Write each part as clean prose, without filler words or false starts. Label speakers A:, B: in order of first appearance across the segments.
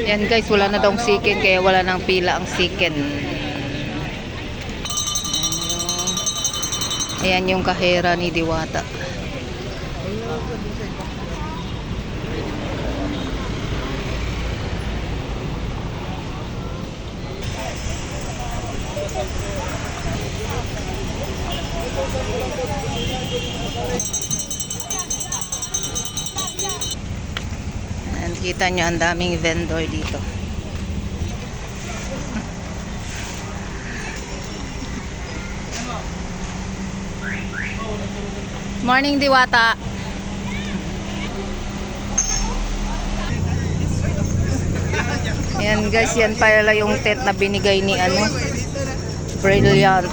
A: Yan guys, wala na daw chicken kaya wala nang pila ang chicken. Ayan yung kahera ni Diwata. Ayan, kita nyo ang daming vendor dito. Morning, Diwata. Ayan guys, yan pala yung tent na binigay ni Brilliant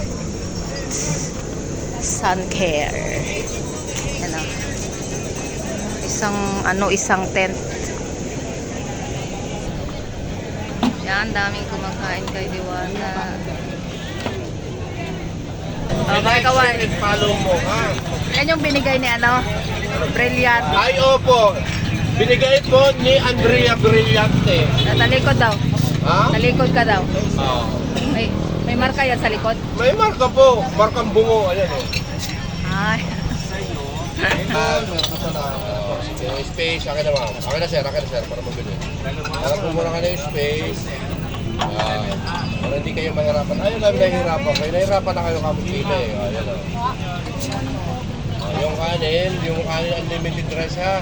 A: Sun Care. Yan o. Isang tent. Yan, daming kumakain kay Diwata. Okay, kawan.
B: Follow mo, ha?
A: Yan yung binigay ni Brilliant.
B: Ay, opo. Binigay po ni Andrea Brillante.
A: Talikod daw.
B: Ha?
A: Talikod ka daw.
B: Oo.
A: May marka yan sa likod.
B: May marka po. Markang bungo. Ayan, o.
A: Ay.
B: Space. Akin na, ma'am. Akin na, sir. Para mabili. Harap po muna ka na yung space. Para hindi kayo mahirapan. Ayun lang, nahihirapan kayo. Nahihirapan na kayo kapupili. Ayan, o. Yung kanin unlimited rice, ha?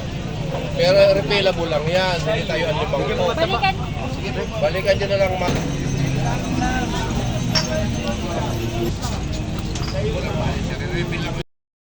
B: Pero refillable lang yan. Hindi tayo unlimang ito. Balikan nyo na lang, ma.